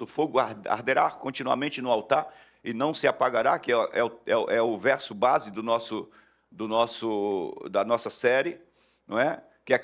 o fogo arderá continuamente no altar e não se apagará, que é o verso base da nossa série, não é? Que é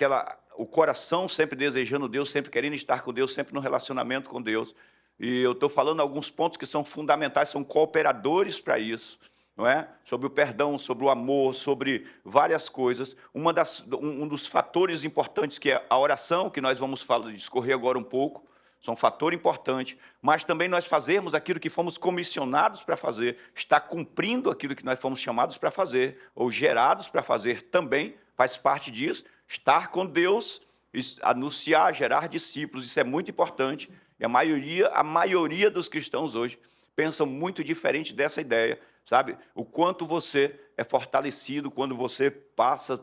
o coração sempre desejando Deus, sempre querendo estar com Deus, sempre no relacionamento com Deus. E eu estou falando alguns pontos que são fundamentais, são cooperadores para isso, não é? Sobre o perdão, sobre o amor, sobre várias coisas. Um dos fatores importantes que é a oração, que nós vamos discorrer agora um pouco, são um fator importante, mas também nós fazermos aquilo que fomos comissionados para fazer, estar cumprindo aquilo que nós fomos chamados para fazer, ou gerados para fazer também, faz parte disso, estar com Deus, anunciar, gerar discípulos, isso é muito importante, e a maioria dos cristãos hoje pensam muito diferente dessa ideia, sabe? O quanto você é fortalecido quando você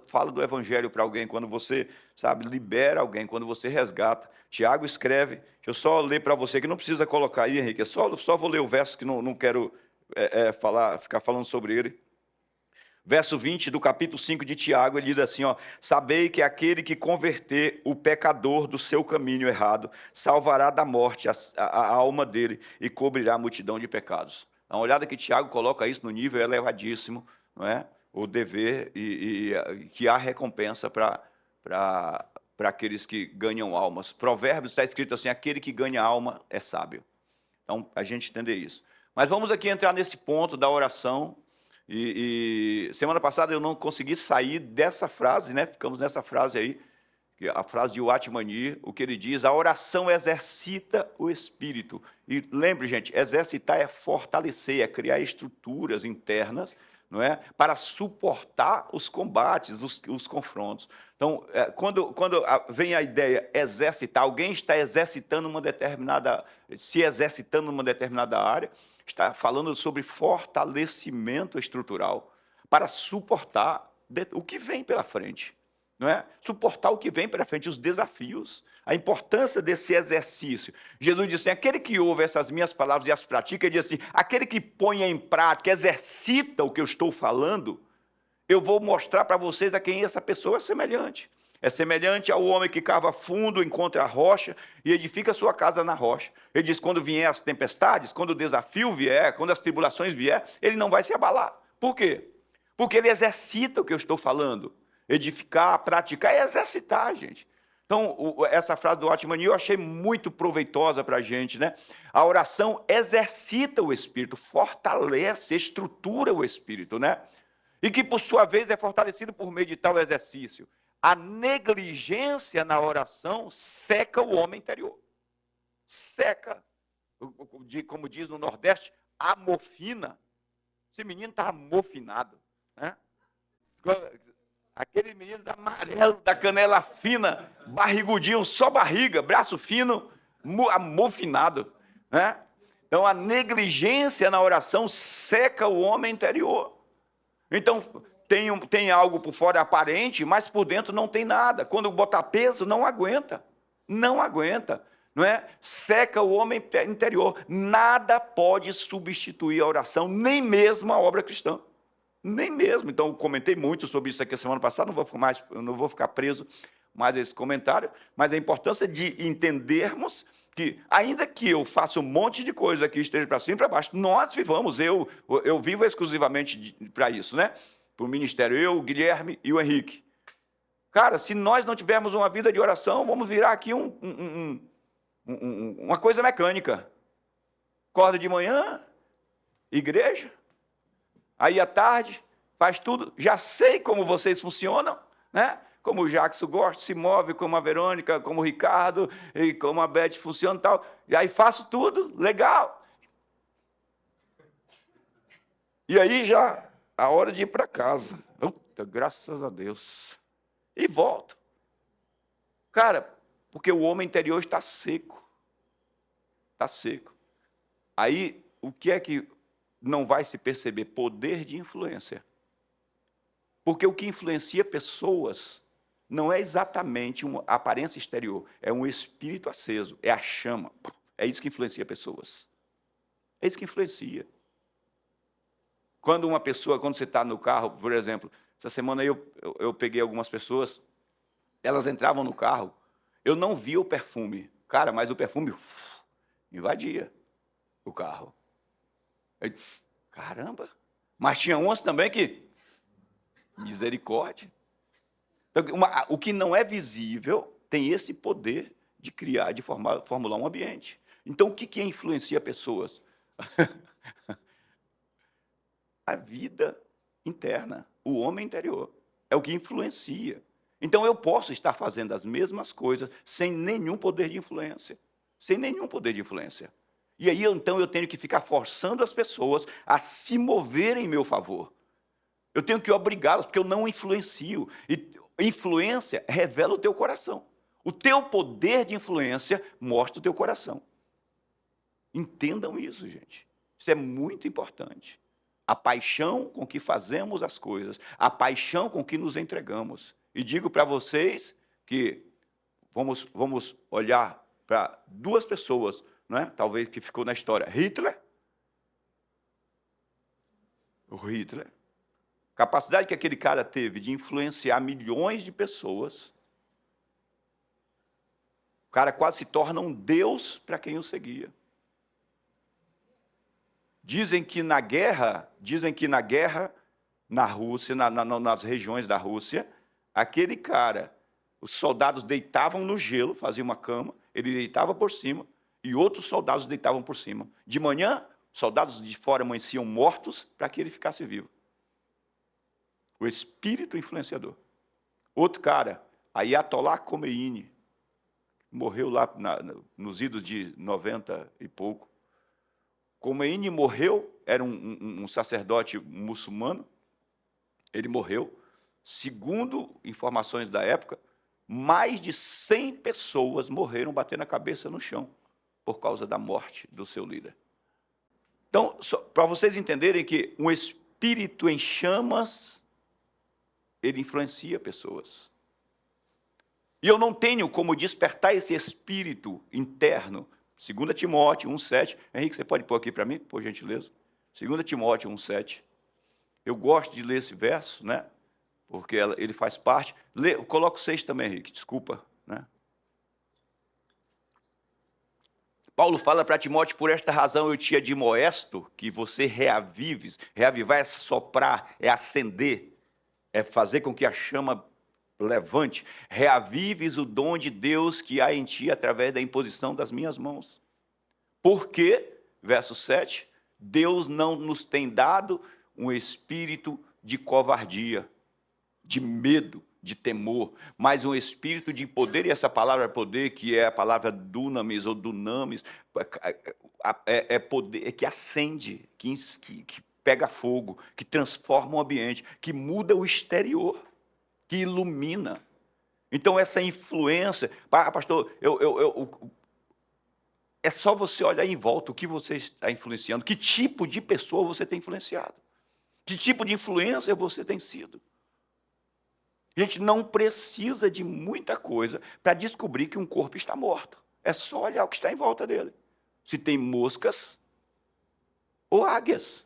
fala do evangelho para alguém, quando você, sabe, libera alguém, quando você resgata. Tiago escreve, deixa eu só ler para você, que não precisa colocar aí, Henrique, só vou ler o verso que não quero ficar falando sobre ele. Verso 20 do capítulo 5 de Tiago, ele diz assim, ó: sabei que aquele que converter o pecador do seu caminho errado, salvará da morte a alma dele e cobrirá a multidão de pecados. Dá uma olhada que Tiago coloca isso no nível elevadíssimo, não é? O dever e que há recompensa para aqueles que ganham almas. Provérbios está escrito assim, aquele que ganha alma é sábio. Então, a gente entender isso. Mas vamos aqui entrar nesse ponto da oração. Semana passada eu não consegui sair dessa frase, né? Ficamos nessa frase aí, a frase de Watmani, o que ele diz: a oração exercita o espírito. E lembre, gente, exercitar é fortalecer, é criar estruturas internas, não é? Para suportar os combates, os confrontos. Então, quando vem a ideia exercitar, alguém está se exercitando numa determinada área, está falando sobre fortalecimento estrutural para suportar o que vem pela frente, não é? Suportar o que vem pela frente, os desafios, a importância desse exercício. Jesus disse assim, aquele que ouve essas minhas palavras e as pratica, ele diz assim, aquele que põe em prática, exercita o que eu estou falando, eu vou mostrar para vocês a quem essa pessoa é semelhante. É semelhante ao homem que cava fundo, encontra a rocha e edifica sua casa na rocha. Ele diz, quando vier as tempestades, quando o desafio vier, quando as tribulações vier, ele não vai se abalar. Por quê? Porque ele exercita o que eu estou falando. Edificar, praticar é exercitar, gente. Então, essa frase do Watmani eu achei muito proveitosa para a gente, né? A oração exercita o espírito, fortalece, estrutura o espírito, né? E que, por sua vez, é fortalecido por meio de tal exercício. A negligência na oração seca o homem interior. Seca, como diz no Nordeste, amofina. Esse menino está amofinado, né? Aquele menino amarelo, da canela fina, barrigudinho, só barriga, braço fino, amofinado, né? Então, a negligência na oração seca o homem interior. Então, tem algo por fora aparente, mas por dentro não tem nada. Quando botar peso, não aguenta. Não aguenta. Não é? Seca o homem interior. Nada pode substituir a oração, nem mesmo a obra cristã. Nem mesmo. Então, eu comentei muito sobre isso aqui a semana passada, não vou ficar preso mais a esse comentário, mas a importância de entendermos que, ainda que eu faça um monte de coisa aqui, esteja para cima e para baixo, nós vivamos, eu vivo exclusivamente para isso, né? Para o ministério, eu, o Guilherme e o Henrique. Cara, se nós não tivermos uma vida de oração, vamos virar aqui uma coisa mecânica. Acorda de manhã, igreja, aí à tarde, faz tudo. Já sei como vocês funcionam, né? Como o Jackson gosta, se move, como a Verônica, como o Ricardo, e como a Beth funciona e tal. E aí faço tudo, legal. E aí já, a hora de ir para casa. Puta, graças a Deus. E volto. Cara, porque o homem interior está seco. Está seco. Aí, o que é que não vai se perceber? Poder de influência. Porque o que influencia pessoas não é exatamente uma aparência exterior, é um espírito aceso, é a chama. É isso que influencia pessoas. É isso que influencia. Quando você está no carro, por exemplo, essa semana eu peguei algumas pessoas, elas entravam no carro, eu não via o perfume, cara, mas o perfume invadia o carro. Eu, caramba! Mas tinha uns também que, misericórdia. Então, o que não é visível tem esse poder de criar, de formular um ambiente. Então, o que influencia pessoas? A vida interna, o homem interior, é o que influencia. Então, eu posso estar fazendo as mesmas coisas sem nenhum poder de influência. Sem nenhum poder de influência. E aí, então, eu tenho que ficar forçando as pessoas a se moverem em meu favor. Eu tenho que obrigá-las, porque eu não influencio. E influência revela o teu coração. O teu poder de influência mostra o teu coração. Entendam isso, gente. Isso é muito importante. A paixão com que fazemos as coisas, a paixão com que nos entregamos. E digo para vocês que vamos olhar para duas pessoas, né? Talvez que ficou na história. Hitler. O Hitler. Capacidade que aquele cara teve de influenciar milhões de pessoas. O cara quase se torna um deus para quem o seguia. Dizem que na guerra, na Rússia, nas regiões da Rússia, aquele cara, os soldados deitavam no gelo, faziam uma cama, ele deitava por cima, e outros soldados deitavam por cima. De manhã, soldados de fora amanheciam mortos para que ele ficasse vivo. O espírito influenciador. Outro cara, Ayatollah Khomeini, morreu lá nos idos de 90 e pouco. Khomeini morreu, era um sacerdote muçulmano, ele morreu. Segundo informações da época, mais de 100 pessoas morreram batendo a cabeça no chão por causa da morte do seu líder. Então, para vocês entenderem que um espírito em chamas, ele influencia pessoas. E eu não tenho como despertar esse espírito interno. 2 Timóteo 1,7. Henrique, você pode pôr aqui para mim, por gentileza? 2 Timóteo 1,7. Eu gosto de ler esse verso, né? Porque ele faz parte. Coloca o 6 também, Henrique, desculpa. Né? Paulo fala para Timóteo: por esta razão eu te admoesto que você reavives. Reavivar é soprar, é acender, é fazer com que a chama levante. Reavives o dom de Deus que há em ti através da imposição das minhas mãos. Porque, verso 7, Deus não nos tem dado um espírito de covardia, de medo, de temor, mas um espírito de poder, e essa palavra poder, que é a palavra dunamis ou dunamis, é poder que acende, que pega fogo, que transforma o ambiente, que muda o exterior, que ilumina. Então, essa influência... Pastor, é só você olhar em volta o que você está influenciando, que tipo de pessoa você tem influenciado, que tipo de influência você tem sido. A gente não precisa de muita coisa para descobrir que um corpo está morto. É só olhar o que está em volta dele. Se tem moscas ou águias.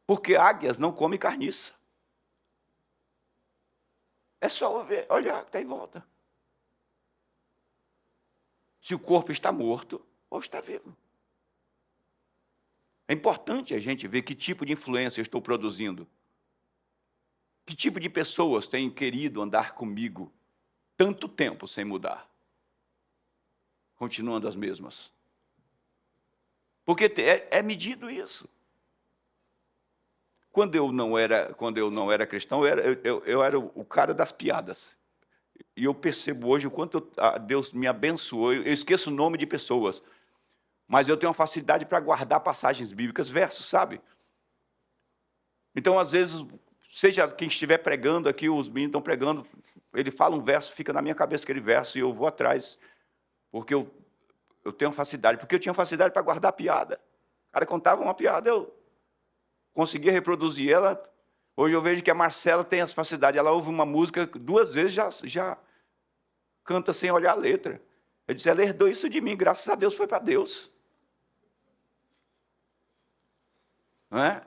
Porque águias não comem carniça. É só olhar o que está em volta. Se o corpo está morto ou está vivo. É importante a gente ver que tipo de influência eu estou produzindo. Que tipo de pessoas têm querido andar comigo tanto tempo sem mudar? Continuando as mesmas. Porque é medido isso. Quando eu não era cristão, eu era o cara das piadas. E eu percebo hoje o quanto Deus me abençoou. Eu esqueço o nome de pessoas, mas eu tenho uma facilidade para guardar passagens bíblicas, versos, sabe? Então, às vezes, seja quem estiver pregando aqui, os meninos estão pregando, ele fala um verso, fica na minha cabeça aquele verso, e eu vou atrás, porque eu tenho facilidade. Porque eu tinha facilidade para guardar piada. O cara contava uma piada, eu conseguia reproduzir ela. Hoje eu vejo que a Marcela tem essa facilidade. Ela ouve uma música 2 vezes, já canta sem olhar a letra. Eu disse: ela herdou isso de mim, graças a Deus foi para Deus. Não é?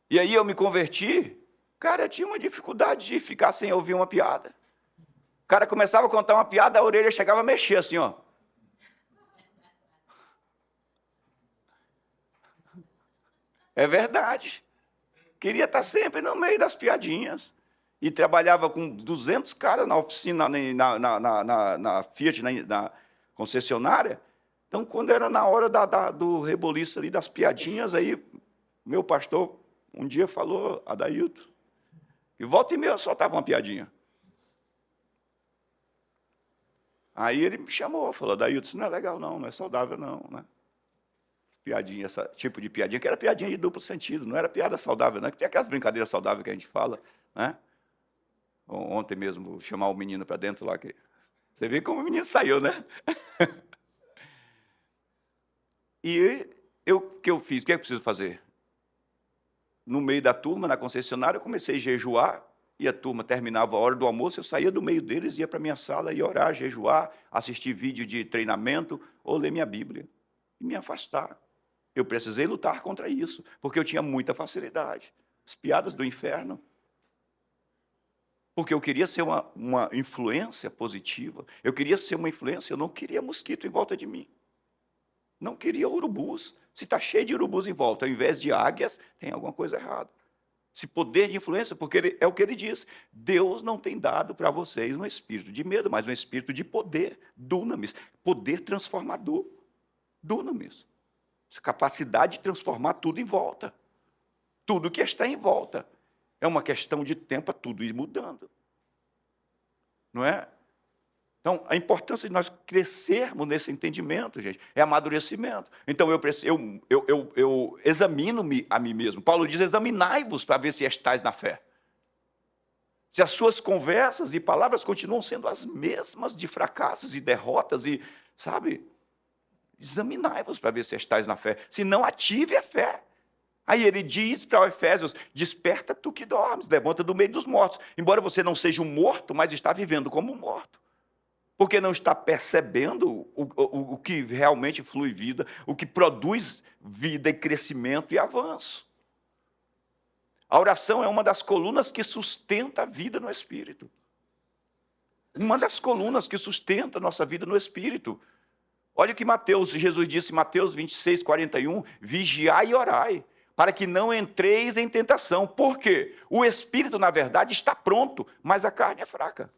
E aí eu me converti, cara, eu tinha uma dificuldade de ficar sem ouvir uma piada. O cara começava a contar uma piada, a orelha chegava a mexer assim, ó. É verdade. Queria estar sempre no meio das piadinhas. E trabalhava com 200 caras na oficina, na Fiat, na concessionária. Então, quando era na hora do reboliço ali, das piadinhas, aí meu pastor um dia falou, Adailton, e volta e meia soltava uma piadinha. Aí ele me chamou, falou, Adailton, isso não é legal não, não é saudável não, né? Piadinha, esse tipo de piadinha, que era piadinha de duplo sentido, não era piada saudável, não, que tem aquelas brincadeiras saudáveis que a gente fala, né? Ontem mesmo, chamar o menino para dentro lá, que você vê como o menino saiu, né? E o que eu fiz? O que é que eu preciso fazer? No meio da turma, na concessionária, eu comecei a jejuar, e a turma terminava a hora do almoço, eu saía do meio deles, ia para a minha sala e orar, jejuar, assistir vídeo de treinamento, ou ler minha Bíblia, e me afastar. Eu precisei lutar contra isso, porque eu tinha muita facilidade. As piadas do inferno. Porque eu queria ser uma influência positiva, eu queria ser uma influência, eu não queria mosquito em volta de mim. Não queria urubus. Se está cheio de urubus em volta, ao invés de águias, tem alguma coisa errada. Esse poder de influência, porque é o que ele diz. Deus não tem dado para vocês um espírito de medo, mas um espírito de poder, dunamis, poder transformador, dunamis. Essa capacidade de transformar tudo em volta. Tudo que está em volta. É uma questão de tempo para tudo ir mudando. Não é? Então, a importância de nós crescermos nesse entendimento, gente, é amadurecimento. Então, eu examino-me a mim mesmo. Paulo diz, examinai-vos para ver se estáis na fé. Se as suas conversas e palavras continuam sendo as mesmas de fracassos e derrotas, e, sabe, examinai-vos para ver se estáis na fé. Se não, ative a fé. Aí ele diz para Efésios, desperta tu que dormes, levanta do meio dos mortos. Embora você não seja um morto, mas está vivendo como um morto. Porque não está percebendo o que realmente flui vida, o que produz vida e crescimento e avanço. A oração é uma das colunas que sustenta a vida no Espírito. Uma das colunas que sustenta a nossa vida no Espírito. Olha o que Jesus disse em Mateus 26, 41, vigiai e orai, para que não entreis em tentação. Por quê? O Espírito, na verdade, está pronto, mas a carne é fraca.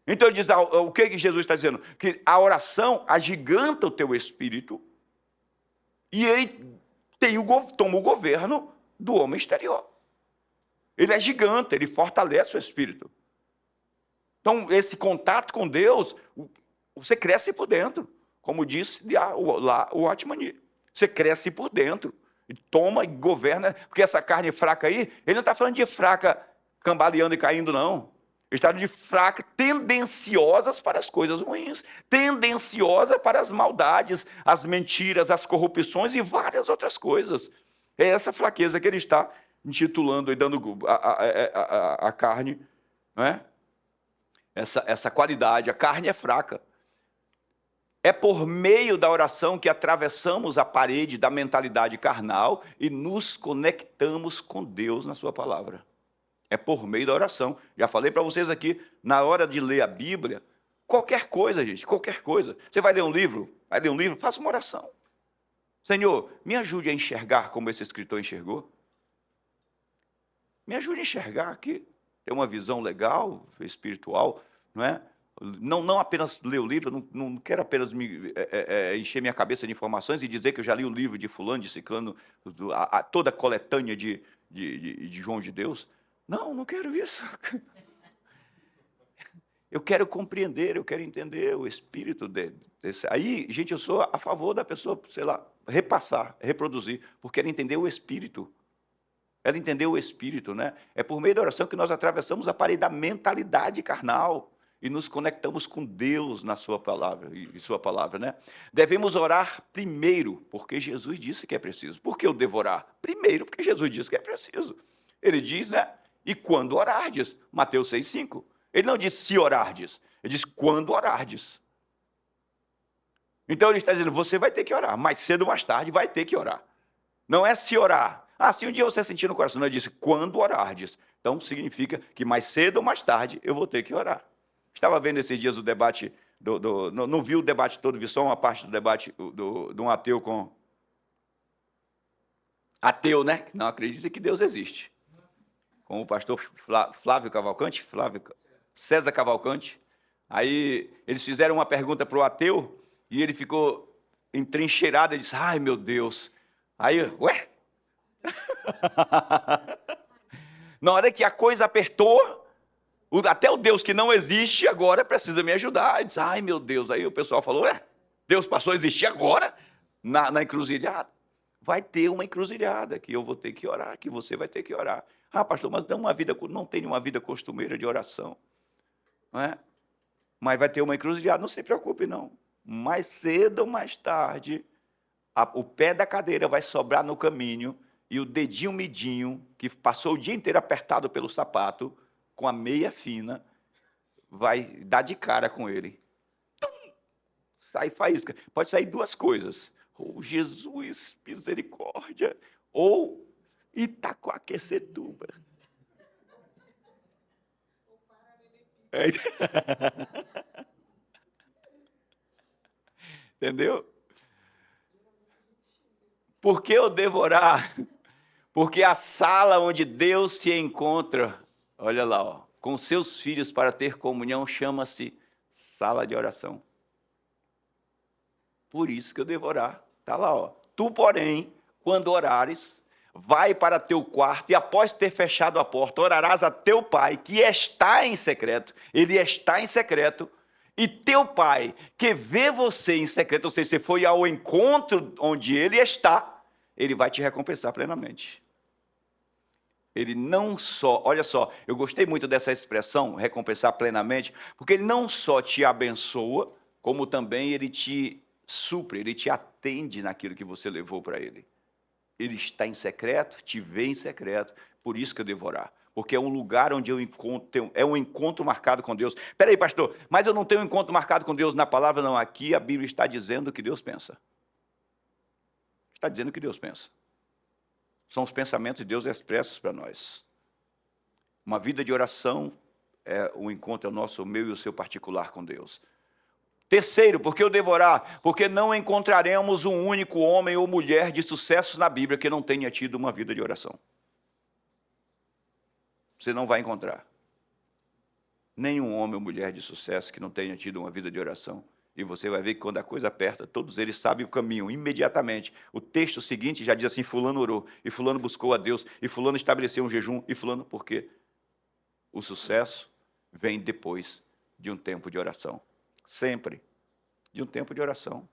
Então ele diz, o que Jesus está dizendo? Que a oração agiganta o teu espírito e ele toma o governo do homem exterior. Ele é gigante, ele fortalece o espírito. Então, esse contato com Deus, você cresce por dentro. Como disse lá o Atmani. Você cresce por dentro. E toma e governa. Porque essa carne fraca aí, ele não está falando de fraca cambaleando e caindo, não. Estado de fraca, tendenciosas para as coisas ruins, tendenciosa para as maldades, as mentiras, as corrupções e várias outras coisas. É essa fraqueza que ele está intitulando e dando a carne, não é? Essa qualidade, a carne é fraca. É por meio da oração que atravessamos a parede da mentalidade carnal e nos conectamos com Deus na sua palavra. É por meio da oração. Já falei para vocês aqui, na hora de ler a Bíblia, qualquer coisa, gente, qualquer coisa. Você vai ler um livro? Faça uma oração. Senhor, me ajude a enxergar como esse escritor enxergou. Me ajude a enxergar aqui, ter uma visão legal, espiritual, não é? Não apenas ler o livro, não quero apenas encher minha cabeça de informações e dizer que eu já li o livro de fulano, de ciclano, toda a coletânea de João de Deus. Não quero isso. Eu quero compreender, eu quero entender o espírito desse. Aí, gente, eu sou a favor da pessoa, sei lá, repassar, reproduzir, porque ela entendeu o espírito. Ela entendeu o espírito, né? É por meio da oração que nós atravessamos a parede da mentalidade carnal e nos conectamos com Deus na sua palavra, né? Devemos orar primeiro, porque Jesus disse que é preciso. Por que eu devo orar? Primeiro, porque Jesus disse que é preciso. Ele diz, né? E quando orardes, Mateus 6,5. Ele não diz se orardes, ele diz quando orardes. Então ele está dizendo, você vai ter que orar, mais cedo ou mais tarde vai ter que orar. Não é se orar. Se um dia você sentir no coração, não, ele disse quando orardes. Então significa que mais cedo ou mais tarde eu vou ter que orar. Estava vendo esses dias o debate, não vi o debate todo, vi só uma parte do debate de um ateu com Ateu, né? Que não acredita que Deus existe. Com o pastor Flávio Cavalcante, César Cavalcante. Aí eles fizeram uma pergunta para o ateu e ele ficou entrincheirado e disse: ai meu Deus. Aí, ué? Na hora que a coisa apertou, até o Deus que não existe agora precisa me ajudar. Ele disse: ai meu Deus. Aí o pessoal falou: ué, Deus passou a existir agora na encruzilhada? Vai ter uma encruzilhada que eu vou ter que orar, que você vai ter que orar. Ah, pastor, mas não tem uma vida costumeira de oração, não é? Mas vai ter uma encruzilhada, não se preocupe não. Mais cedo ou mais tarde, o pé da cadeira vai sobrar no caminho e o dedinho midinho, que passou o dia inteiro apertado pelo sapato, com a meia fina, vai dar de cara com ele. Sai faísca. Pode sair duas coisas. Ou Jesus, misericórdia, ou Itacoaquecetuba. É. Entendeu? Por que eu devorar? Porque a sala onde Deus se encontra, olha lá, ó, com seus filhos para ter comunhão, chama-se sala de oração. Por isso que eu devorar. Está lá, ó. Tu, porém, quando orares, vai para teu quarto e após ter fechado a porta, orarás a teu pai, que está em secreto. Ele está em secreto. E teu pai, que vê você em secreto, ou seja, você foi ao encontro onde ele está, ele vai te recompensar plenamente. Ele não só, olha só, eu gostei muito dessa expressão, recompensar plenamente, porque ele não só te abençoa, como também ele te supre, ele te atende naquilo que você levou para ele. Ele está em secreto, te vê em secreto, por isso que eu devo orar. Porque é um lugar onde eu encontro, é um encontro marcado com Deus. Espera aí, pastor, mas eu não tenho um encontro marcado com Deus na palavra, não. Aqui a Bíblia está dizendo o que Deus pensa. Está dizendo o que Deus pensa. São os pensamentos de Deus expressos para nós. Uma vida de oração é o encontro, é o nosso, o meu e o seu particular com Deus. Terceiro, por que eu devo orar? Porque não encontraremos um único homem ou mulher de sucesso na Bíblia que não tenha tido uma vida de oração. Você não vai encontrar nenhum homem ou mulher de sucesso que não tenha tido uma vida de oração. E você vai ver que quando a coisa aperta, todos eles sabem o caminho, imediatamente. O texto seguinte já diz assim: fulano orou, e fulano buscou a Deus, e fulano estabeleceu um jejum, e fulano, por quê? O sucesso vem depois de um tempo de oração. Sempre de um tempo de oração.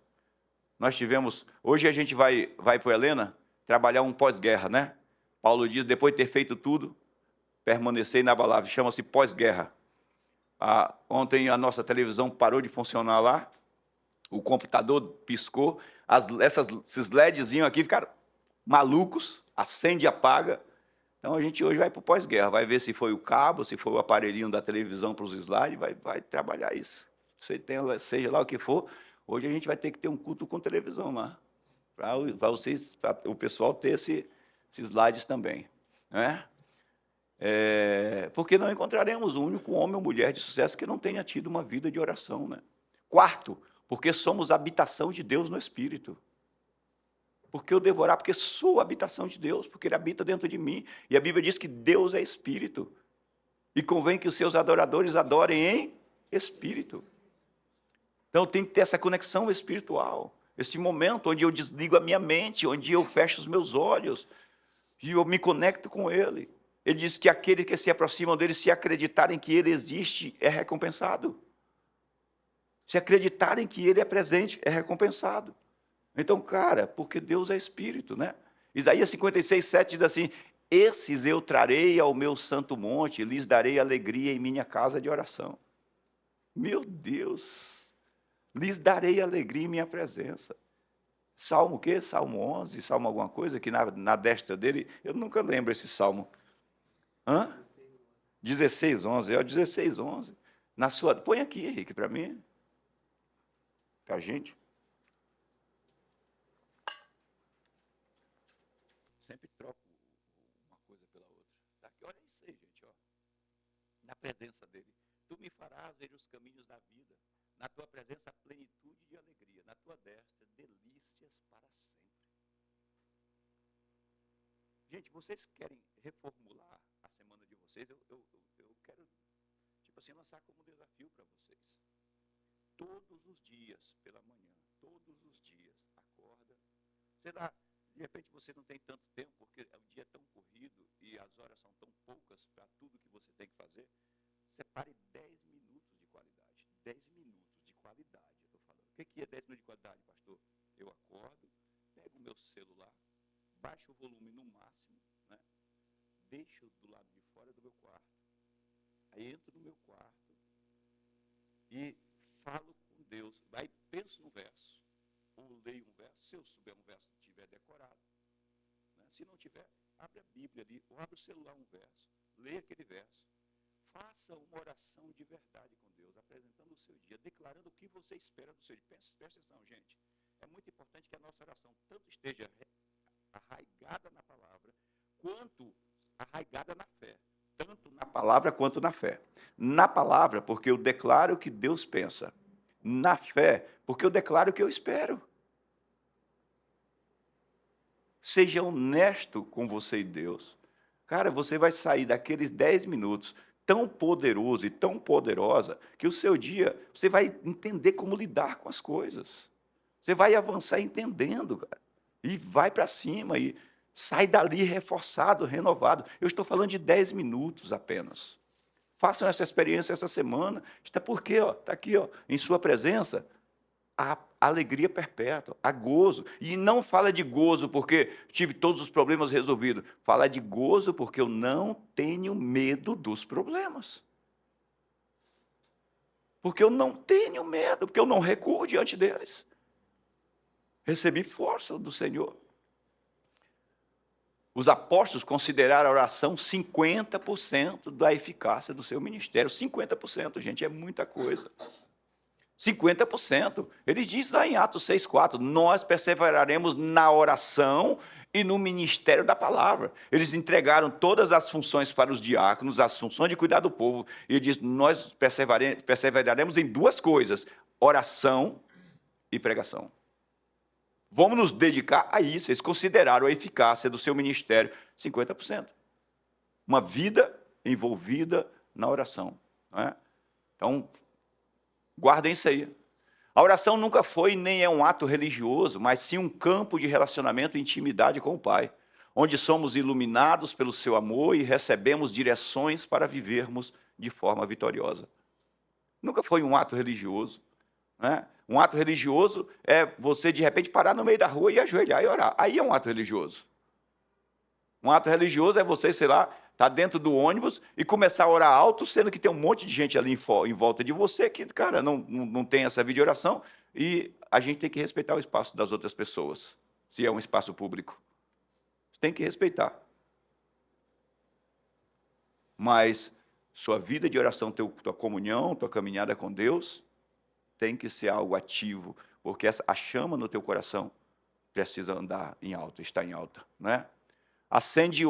Nós tivemos, hoje a gente vai para o Helena trabalhar um pós-guerra, né? Paulo diz, depois de ter feito tudo, permanecer inabalável, chama-se pós-guerra. Ontem a nossa televisão parou de funcionar lá, o computador piscou, esses LEDzinhos aqui ficaram malucos, acende e apaga. Então a gente hoje vai para o pós-guerra, vai ver se foi o cabo, se foi o aparelhinho da televisão para os slides, vai trabalhar isso. Seja lá o que for, hoje a gente vai ter que ter um culto com televisão lá, para o pessoal ter esses slides também. Né? Porque não encontraremos um único homem ou mulher de sucesso que não tenha tido uma vida de oração. Né? Quarto, porque somos habitação de Deus no Espírito. Porque eu devo orar? Porque sou a habitação de Deus, porque Ele habita dentro de mim. E a Bíblia diz que Deus é Espírito. E convém que os seus adoradores adorem em Espírito. Então eu tenho que ter essa conexão espiritual. Esse momento onde eu desligo a minha mente, onde eu fecho os meus olhos, e eu me conecto com Ele. Ele diz que aqueles que se aproximam dele, se acreditarem que Ele existe, é recompensado. Se acreditarem que Ele é presente, é recompensado. Então, cara, porque Deus é Espírito, né? Isaías 56, 7 diz assim: esses eu trarei ao meu santo monte, lhes darei alegria em minha casa de oração. Meu Deus, lhes darei alegria em minha presença. Salmo o quê? Salmo 11, Salmo alguma coisa, que na destra dele, eu nunca lembro esse Salmo. 16, 11, é o 16, 11. Põe aqui, Henrique, para mim. Para a gente. Sempre troco uma coisa pela outra. Tá aqui, olha isso aí, gente, ó. Na presença dele. Tu me farás ver os caminhos da vida. Na tua presença, plenitude de alegria. Na tua destra, delícias para sempre. Gente, vocês querem reformular a semana de vocês? Eu quero, tipo assim, lançar como desafio para vocês. Todos os dias, pela manhã, todos os dias, acorda. Sei lá, de repente você não tem tanto tempo, porque o dia é tão corrido e as horas são tão poucas para tudo que você tem que fazer. Separe 10 minutos de qualidade. 10 minutos de qualidade, eu estou falando. O que é 10 minutos de qualidade, pastor? Eu acordo, pego o meu celular, baixo o volume no máximo, né? Deixo do lado de fora do meu quarto. Aí entro no meu quarto e falo com Deus. Aí penso no verso. Ou leio um verso, se eu souber um verso que tiver decorado. Né? Se não tiver, abre a Bíblia ali, ou abre o celular um verso. Leia aquele verso. Faça uma oração de verdade com Deus, apresentando o seu dia, declarando o que você espera do seu dia. Presta atenção, gente. É muito importante que a nossa oração tanto esteja arraigada na palavra, quanto arraigada na fé. Tanto na palavra quanto na fé. Na palavra, porque eu declaro o que Deus pensa. Na fé, porque eu declaro o que eu espero. Seja honesto com você e Deus. Cara, você vai sair daqueles 10 minutos tão poderoso e tão poderosa que o seu dia, você vai entender como lidar com as coisas. Você vai avançar entendendo, cara. E vai para cima e sai dali reforçado, renovado. Eu estou falando de 10 minutos apenas. Façam essa experiência essa semana. Está porque, está aqui, ó, em sua presença, a alegria perpétua, a gozo. E não fala de gozo porque tive todos os problemas resolvidos. Fala de gozo porque eu não tenho medo dos problemas. Porque eu não tenho medo, porque eu não recuo diante deles. Recebi força do Senhor. Os apóstolos consideraram a oração 50% da eficácia do seu ministério. 50%, gente, é muita coisa. 50%. Ele diz lá em Atos 6,4, nós perseveraremos na oração e no ministério da palavra. Eles entregaram todas as funções para os diáconos, as funções de cuidar do povo, e ele diz, nós perseveraremos em duas coisas, oração e pregação. Vamos nos dedicar a isso. Eles consideraram a eficácia do seu ministério 50%. Uma vida envolvida na oração. Não é? Então, guardem isso aí. A oração nunca foi nem é um ato religioso, mas sim um campo de relacionamento e intimidade com o Pai, onde somos iluminados pelo seu amor e recebemos direções para vivermos de forma vitoriosa. Nunca foi um ato religioso. Né? Um ato religioso é você, de repente, parar no meio da rua e ajoelhar e orar. Aí é um ato religioso. Um ato religioso é você, sei lá, estar dentro do ônibus e começar a orar alto, sendo que tem um monte de gente ali em volta de você que, cara, não tem essa vida de oração, e a gente tem que respeitar o espaço das outras pessoas, se é um espaço público. Tem que respeitar. Mas sua vida de oração, tua comunhão, tua caminhada com Deus, tem que ser algo ativo, porque a chama no teu coração precisa andar em alta, estar em alta, né? Acenda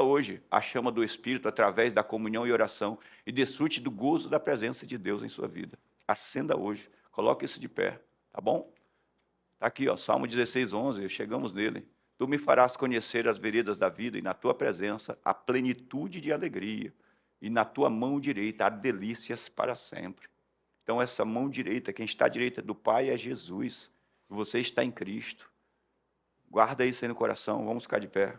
hoje a chama do Espírito através da comunhão e oração e desfrute do gozo da presença de Deus em sua vida. Acenda hoje, coloque isso de pé, tá bom? Está aqui, ó, Salmo 16:11, chegamos nele. Tu me farás conhecer as veredas da vida e na tua presença a plenitude de alegria e na tua mão direita há delícias para sempre. Então essa mão direita, quem está à direita do Pai é Jesus. Você está em Cristo. Guarda isso aí no coração, vamos ficar de pé.